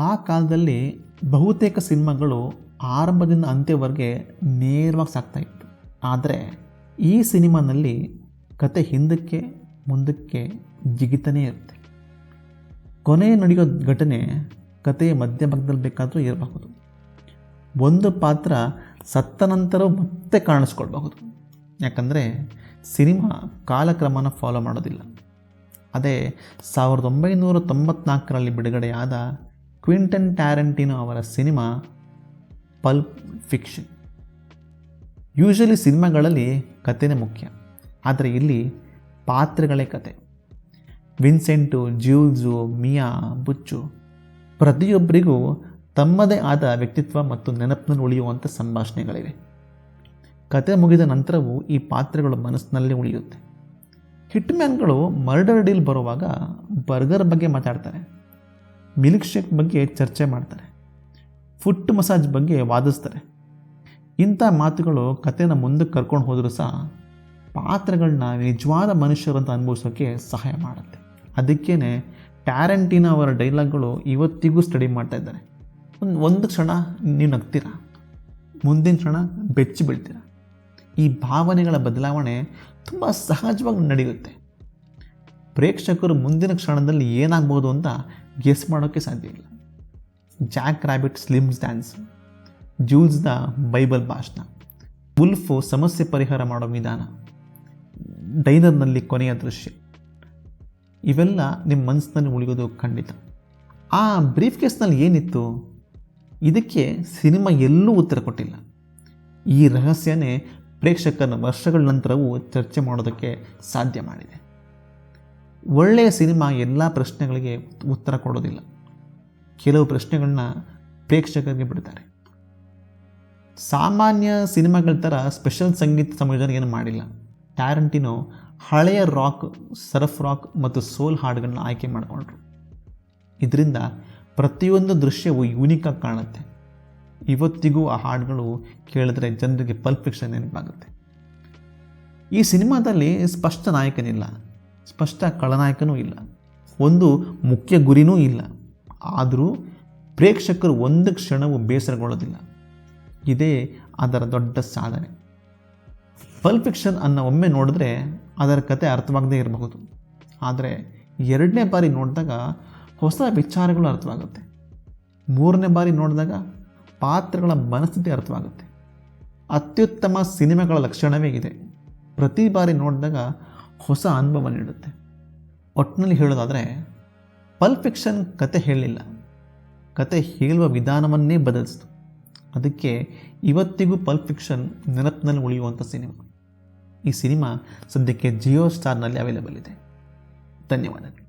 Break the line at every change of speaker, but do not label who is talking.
ಆ ಕಾಲದಲ್ಲಿ ಬಹುತೇಕ ಸಿನಿಮಾಗಳು ಆರಂಭದಿಂದ ಅಂತ್ಯವರೆಗೆ ನೇರವಾಗಿ ಸಾಗ್ತಾಯಿತ್ತು. ಆದರೆ ಈ ಸಿನಿಮಾನಲ್ಲಿ ಕತೆ ಹಿಂದಕ್ಕೆ ಮುಂದಕ್ಕೆ ಜಿಗಿತಾನೇ ಇರುತ್ತೆ. ಕೊನೆ ನಡೆಯೋ ಘಟನೆ ಕತೆಯ ಮಧ್ಯಭಾಗದಲ್ಲಿ ಬೇಕಾದರೂ ಇರಬಹುದು. ಒಂದು ಪಾತ್ರ ಸತ್ತ ನಂತರ ಮತ್ತೆ ಕಾಣಿಸ್ಕೊಳ್ಬಹುದು. ಯಾಕಂದರೆ ಸಿನಿಮಾ ಕಾಲಕ್ರಮನ ಫಾಲೋ ಮಾಡೋದಿಲ್ಲ. ಅದೇ 1994ರಲ್ಲಿ ಬಿಡುಗಡೆಯಾದ ಕ್ವಿಂಟನ್ ಟ್ಯಾರಂಟಿನೋ ಅವರ ಸಿನಿಮಾ ಪಲ್ಪ್ ಫಿಕ್ಷನ್. ಯೂಶಲಿ ಸಿನಿಮಾಗಳಲ್ಲಿ ಕಥೆನೇ ಮುಖ್ಯ, ಆದರೆ ಇಲ್ಲಿ ಪಾತ್ರಗಳೇ ಕತೆ. ವಿನ್ಸೆಂಟು, ಜ್ಯೂಲ್ಸು, ಮಿಯಾ, ಬುಚ್ಚು ಪ್ರತಿಯೊಬ್ಬರಿಗೂ ತಮ್ಮದೇ ಆದ ವ್ಯಕ್ತಿತ್ವ ಮತ್ತು ನೆನಪಿನಲ್ಲಿ ಉಳಿಯುವಂಥ ಸಂಭಾಷಣೆಗಳಿವೆ. ಕತೆ ಮುಗಿದ ನಂತರವೂ ಈ ಪಾತ್ರಗಳು ಮನಸ್ಸಿನಲ್ಲಿ ಉಳಿಯುತ್ತೆ. ಹಿಟ್ಮ್ಯಾನ್ಗಳು ಮರ್ಡರ್ ಡೀಲ್ ಬರುವಾಗ ಬರ್ಗರ್ ಬಗ್ಗೆ ಮಾತಾಡ್ತಾರೆ, ಮಿಲ್ಕ್ ಶೇಕ್ ಬಗ್ಗೆ ಚರ್ಚೆ ಮಾಡ್ತಾರೆ, ಫುಟ್ ಮಸಾಜ್ ಬಗ್ಗೆ ವಾದಿಸ್ತಾರೆ. ಇಂಥ ಮಾತುಗಳು ಕಥೆನ ಮುಂದಕ್ಕೆ ಕರ್ಕೊಂಡು ಹೋದರೂ ಸಹ ಪಾತ್ರಗಳನ್ನ ನಿಜವಾದ ಮನುಷ್ಯರು ಅಂತ ಅನುಭವಿಸೋಕ್ಕೆ ಸಹಾಯ ಮಾಡುತ್ತೆ. ಅದಕ್ಕೇ ಟ್ಯಾರಂಟಿನೋ ಅವರ ಡೈಲಾಗ್ಗಳು ಇವತ್ತಿಗೂ ಸ್ಟಡಿ ಮಾಡ್ತಾ ಇದ್ದಾರೆ. ಒಂದು ಕ್ಷಣ ನೀವು ನಗ್ತೀರ, ಮುಂದಿನ ಕ್ಷಣ ಬೆಚ್ಚಿ ಬೀಳ್ತೀರ. ಈ ಭಾವನೆಗಳ ಬದಲಾವಣೆ ತುಂಬ ಸಹಜವಾಗಿ ನಡೆಯುತ್ತೆ. ಪ್ರೇಕ್ಷಕರು ಮುಂದಿನ ಕ್ಷಣದಲ್ಲಿ ಏನಾಗ್ಬೋದು ಅಂತ ಗೆಸ್ ಮಾಡೋಕ್ಕೆ ಸಾಧ್ಯ ಇಲ್ಲ. ಜಾಕ್ ರ್ಯಾಬಿಟ್ ಸ್ಲಿಮ್ಸ್ ಡ್ಯಾನ್ಸ್, ಜೂಲ್ಸ್ನ ಬೈಬಲ್ ಭಾಷಣ, ವುಲ್ಫು ಸಮಸ್ಯೆ ಪರಿಹಾರ ಮಾಡೋ ವಿಧಾನ, ಡೈನರ್ನಲ್ಲಿ ಕೊನೆಯ ದೃಶ್ಯ, ಇವೆಲ್ಲ ನಿಮ್ಮ ಮನಸ್ಸಿನಲ್ಲಿ ಉಳಿಯೋದು ಖಂಡಿತ. ಆ ಬ್ರೀಫ್ ಕೇಸ್ನಲ್ಲಿ ಏನಿತ್ತು? ಇದಕ್ಕೆ ಸಿನಿಮಾ ಎಲ್ಲೂ ಉತ್ತರ ಕೊಟ್ಟಿಲ್ಲ. ಈ ರಹಸ್ಯನೇ ಪ್ರೇಕ್ಷಕರನ್ನ ವರ್ಷಗಳ ನಂತರವೂ ಚರ್ಚೆ ಮಾಡೋದಕ್ಕೆ ಸಾಧ್ಯ ಮಾಡಿದೆ. ಒಳ್ಳೆಯ ಸಿನಿಮಾ ಎಲ್ಲ ಪ್ರಶ್ನೆಗಳಿಗೆ ಉತ್ತರ ಕೊಡೋದಿಲ್ಲ. ಕೆಲವು ಪ್ರಶ್ನೆಗಳನ್ನ ಪ್ರೇಕ್ಷಕರಿಗೆ ಬಿಡ್ತಾರೆ. ಸಾಮಾನ್ಯ ಸಿನಿಮಾಗಳ ಥರ ಸ್ಪೆಷಲ್ ಸಂಗೀತ ಸಂಯೋಜನೆ ಏನು ಮಾಡಿಲ್ಲ. ಟ್ಯಾರಂಟಿನೋ ಹಳೆಯ ರಾಕ್, ಸರ್ಫ್ ರಾಕ್ ಮತ್ತು ಸೋಲ್ ಹಾಡುಗಳನ್ನ ಆಯ್ಕೆ ಮಾಡಿಕೊಂಡ್ರು. ಇದರಿಂದ ಪ್ರತಿಯೊಂದು ದೃಶ್ಯವು ಯೂನಿಕಾಗಿ ಕಾಣುತ್ತೆ. ಇವತ್ತಿಗೂ ಆ ಹಾಡುಗಳು ಕೇಳಿದ್ರೆ ಜನರಿಗೆ ಪಲ್ಪ್ ಫಿಕ್ಷನ್ ನೆನಪಾಗುತ್ತೆ. ಈ ಸಿನಿಮಾದಲ್ಲಿ ಸ್ಪಷ್ಟ ನಾಯಕನಿಲ್ಲ, ಸ್ಪಷ್ಟ ಖಳನಾಯಕನೂ ಇಲ್ಲ, ಒಂದು ಮುಖ್ಯ ಗುರಿನೂ ಇಲ್ಲ. ಆದರೂ ಪ್ರೇಕ್ಷಕರು ಒಂದು ಕ್ಷಣವೂ ಬೇಸರಗೊಳ್ಳೋದಿಲ್ಲ. ಇದೇ ಅದರ ದೊಡ್ಡ ಸಾಧನೆ. ಪಲ್ಪ್ ಫಿಕ್ಷನ್ ಅನ್ನು ಒಮ್ಮೆ ನೋಡಿದ್ರೆ ಅದರ ಕತೆ ಅರ್ಥವಾಗದೇ ಇರಬಹುದು, ಆದರೆ ಎರಡನೇ ಬಾರಿ ನೋಡಿದಾಗ ಹೊಸ ವಿಚಾರಗಳು ಅರ್ಥವಾಗುತ್ತೆ. ಮೂರನೇ ಬಾರಿ ನೋಡಿದಾಗ ಪಾತ್ರಗಳ ಮನಸ್ಥಿತಿ ಅರ್ಥವಾಗುತ್ತೆ. ಅತ್ಯುತ್ತಮ ಸಿನಿಮಾಗಳ ಲಕ್ಷಣವೇ ಇದೆ. ಪ್ರತಿ ಬಾರಿ ನೋಡಿದಾಗ ಹೊಸ ಅನುಭವ ನೀಡುತ್ತೆ. ಒಟ್ಟಿನಲ್ಲಿ ಹೇಳೋದಾದರೆ ಪಲ್ಪ್ ಫಿಕ್ಷನ್ ಕತೆ ಹೇಳಲಿಲ್ಲ, ಕತೆ ಹೇಳುವ ವಿಧಾನವನ್ನೇ ಬದಲಿಸಿತು. ಅದಕ್ಕೆ ಇವತ್ತಿಗೂ ಪಲ್ಪ್ ಫಿಕ್ಷನ್ ನೆನಪಿನಲ್ಲಿ ಉಳಿಯುವಂಥ ಸಿನಿಮಾ. ಈ ಸಿನಿಮಾ ಸದ್ಯಕ್ಕೆ ಜಿಯೋ ಸ್ಟಾರ್ನಲ್ಲಿ ಅವೈಲೇಬಲ್ ಇದೆ. ಧನ್ಯವಾದಗಳು.